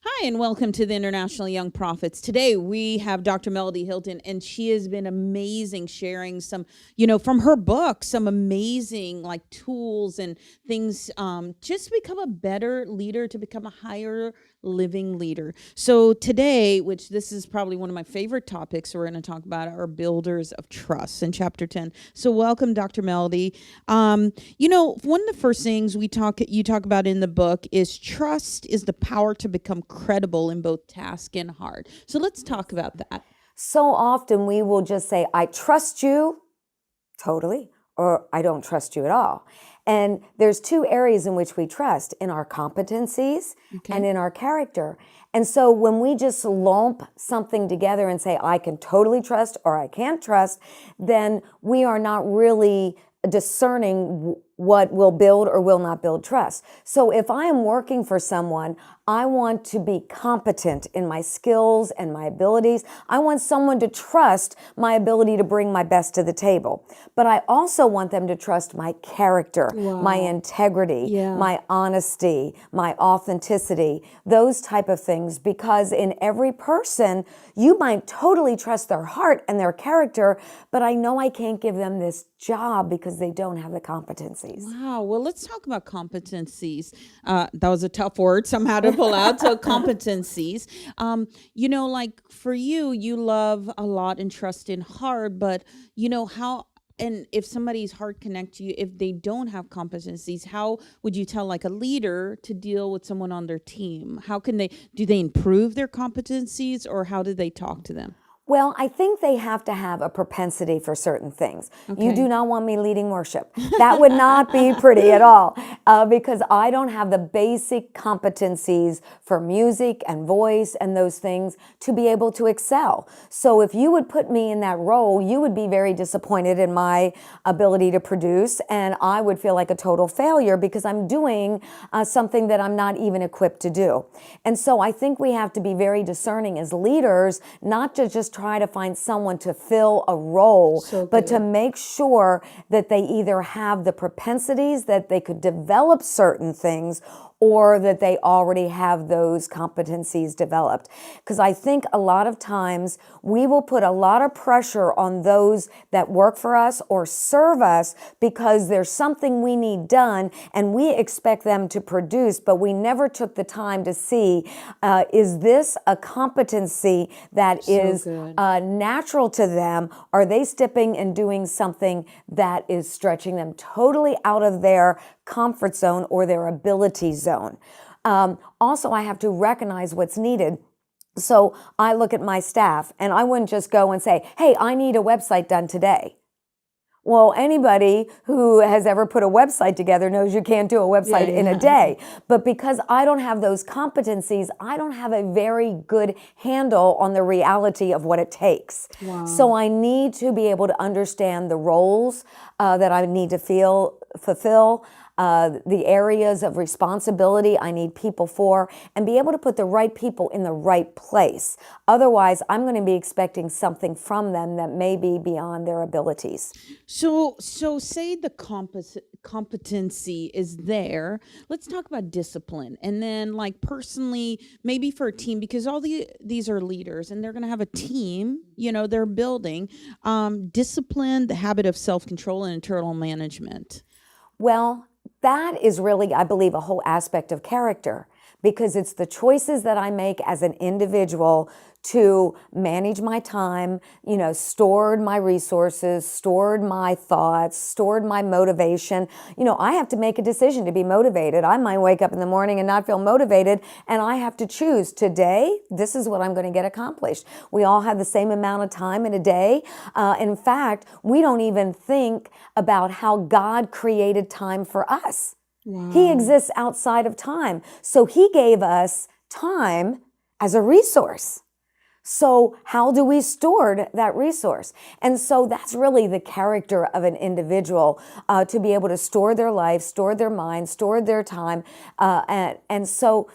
Hi, and welcome to the International Young Prophets. Today we have Dr. Melodye Hilton, and she has been amazing sharing some, from her book, some amazing like tools and things just to become a better leader, to become a higher living leader. So today, which this is probably one of my favorite topics, we're going to talk about our builders of trust in chapter 10. So welcome, Dr. Melodye. One of the first things you talk about in the book is trust is the power to become credible in both task and heart. So let's talk about that. So often we will just say, I trust you totally, or I don't trust you at all. And there's two areas in which we trust, in our competencies and in our character. And so when we just lump something together and say, I can totally trust or I can't trust, then we are not really discerning what will build or will not build trust. So if I am working for someone, I want to be competent in my skills and my abilities. I want someone to trust my ability to bring my best to the table. But I also want them to trust my character, my integrity, my honesty, my authenticity, those type of things. Because in every person, you might totally trust their heart and their character, but I know I can't give them this job because they don't have the competencies. Wow. Well, let's talk about competencies. That was a tough word somehow to pull out. So competencies. Like for you, you love a lot and trust in hard, but how, and if somebody's heart connects you, if they don't have competencies, how would you tell like a leader to deal with someone on their team? How can do they improve their competencies, or how do they talk to them? Well, I think they have to have a propensity for certain things. You do not want me leading worship. That would not be pretty at all, because I don't have the basic competencies for music and voice and those things to be able to excel. So if you would put me in that role, you would be very disappointed in my ability to produce, and I would feel like a total failure because I'm doing something that I'm not even equipped to do. And so I think we have to be very discerning as leaders, not to just try to find someone to fill a role, but to make sure that they either have the propensities that they could develop certain things, or that they already have those competencies developed. Because I think a lot of times we will put a lot of pressure on those that work for us or serve us because there's something we need done and we expect them to produce, but we never took the time to see, is this a competency that is natural to them? Are they stepping and doing something that is stretching them totally out of their comfort zone or their ability zone? Also, I have to recognize what's needed. So I look at my staff and I wouldn't just go and say, hey, I need a website done today. Well, anybody who has ever put a website together knows you can't do a website in a day. But because I don't have those competencies, I don't have a very good handle on the reality of what it takes. So I need to be able to understand the roles that I need to fulfill, the areas of responsibility I need people for, and be able to put the right people in the right place. Otherwise, I'm going to be expecting something from them that may be beyond their abilities. So say the competency is there. Let's talk about discipline, and then like personally, maybe for a team, because these are leaders and they're going to have a team. They're building discipline, the habit of self-control, and internal management. Well, that is really, I believe, a whole aspect of character, because it's the choices that I make as an individual to manage my time, stored my resources, stored my thoughts, stored my motivation. I have to make a decision to be motivated. I might wake up in the morning and not feel motivated, and I have to choose today, this is what I'm going to get accomplished. We all have the same amount of time in a day. In fact, we don't even think about how God created time for us. He exists outside of time. So he gave us time as a resource. So how do we store that resource? And so that's really the character of an individual, to be able to store their life, store their mind, store their time. And so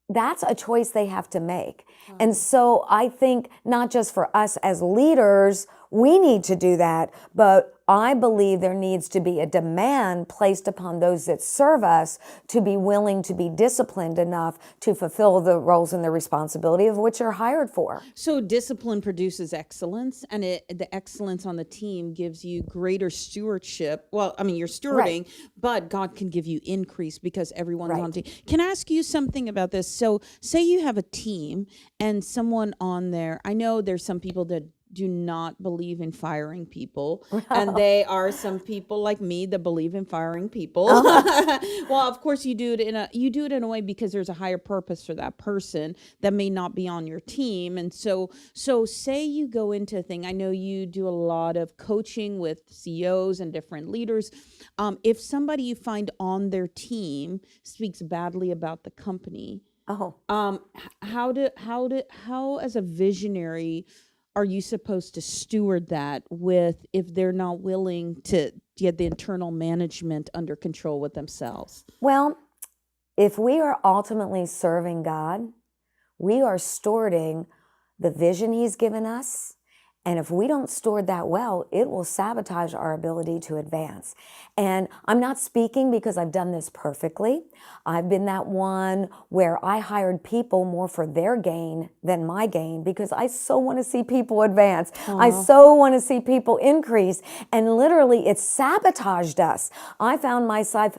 that's a choice they have to make. And so I think not just for us as leaders, we need to do that, but I believe there needs to be a demand placed upon those that serve us to be willing to be disciplined enough to fulfill the roles and the responsibility of which you're hired for. So discipline produces excellence, and the excellence on the team gives you greater stewardship. Well, I mean, you're stewarding, but God can give you increase because everyone's on team. Can I ask you something about this? So say you have a team and someone on there, I know there's some people that do not believe in firing people, and they are some people like me that believe in firing people. Well, of course you do it in a way because there's a higher purpose for that person that may not be on your team. And so say you go into a thing, I know you do a lot of coaching with CEOs and different leaders. If somebody you find on their team speaks badly about the company, how as a visionary are you supposed to steward that with if they're not willing to get the internal management under control with themselves? Well, if we are ultimately serving God, we are stewarding the vision He's given us. And if we don't steward that well, it will sabotage our ability to advance. And I'm not speaking because I've done this perfectly. I've been that one where I hired people more for their gain than my gain because I so want to see people advance. I so want to see people increase. And literally, it sabotaged us. I found myself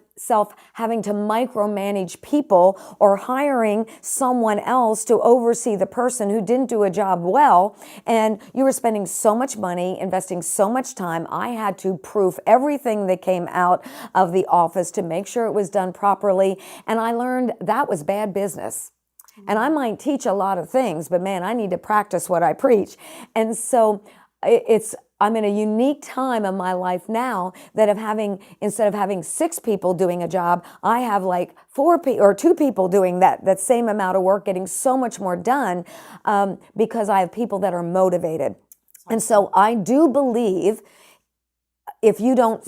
having to micromanage people or hiring someone else to oversee the person who didn't do a job well. And you were spending so much money, investing so much time. I had to proof everything that came out of the office to make sure it was done properly. And I learned that was bad business. And I might teach a lot of things, but man, I need to practice what I preach. And so I'm in a unique time in my life now that instead of having 6 people doing a job, I have like 2 people doing that same amount of work, getting so much more done because I have people that are motivated. And so I do believe if you don't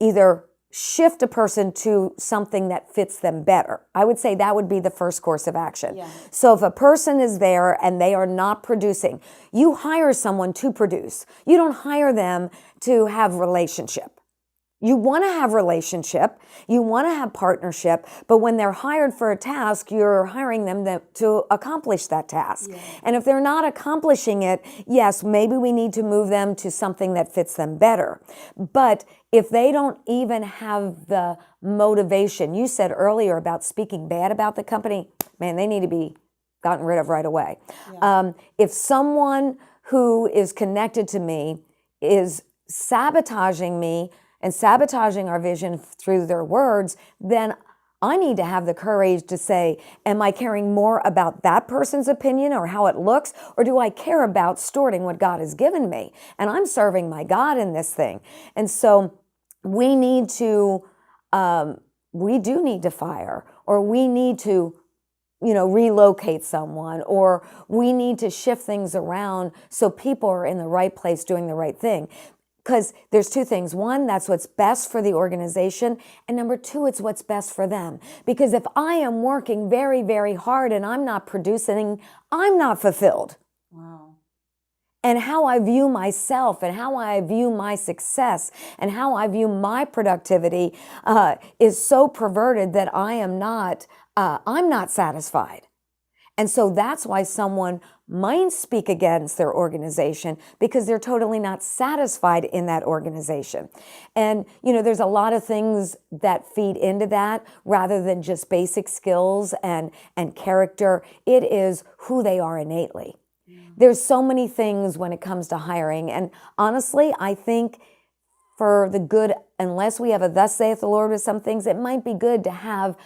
either shift a person to something that fits them better, I would say that would be the first course of action. Yeah. So if a person is there and they are not producing, you hire someone to produce. You don't hire them to have relationship. You want to have relationship, you want to have partnership, but when they're hired for a task, you're hiring them to accomplish that task. Yeah. And if they're not accomplishing it, yes, maybe we need to move them to something that fits them better. But if they don't even have the motivation, you said earlier about speaking bad about the company, man, they need to be gotten rid of right away. Yeah. If someone who is connected to me is sabotaging me and sabotaging our vision through their words, then I need to have the courage to say, am I caring more about that person's opinion or how it looks, or do I care about stewarding what God has given me? And I'm serving my God in this thing. And so we do need to fire, or we need to relocate someone, or we need to shift things around so people are in the right place doing the right thing. Because there's 2 things. 1, that's what's best for the organization. And number 2, it's what's best for them. Because if I am working very, very hard and I'm not producing, I'm not fulfilled. Wow. And how I view myself and how I view my success and how I view my productivity is so perverted that I'm not satisfied. And so that's why someone might speak against their organization, because they're totally not satisfied in that organization. And, there's a lot of things that feed into that rather than just basic skills and character. It is who they are innately. Yeah. There's so many things when it comes to hiring. And honestly, I think for the good, unless we have a thus saith the Lord with some things, it might be good to have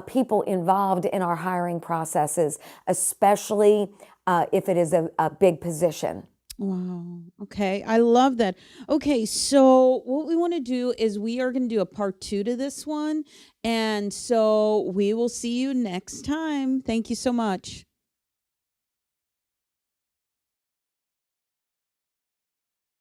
people involved in our hiring processes, especially if it is a big position. Wow. Okay. I love that. Okay. So what we want to do is we are going to do a part 2 to this one. And so we will see you next time. Thank you so much.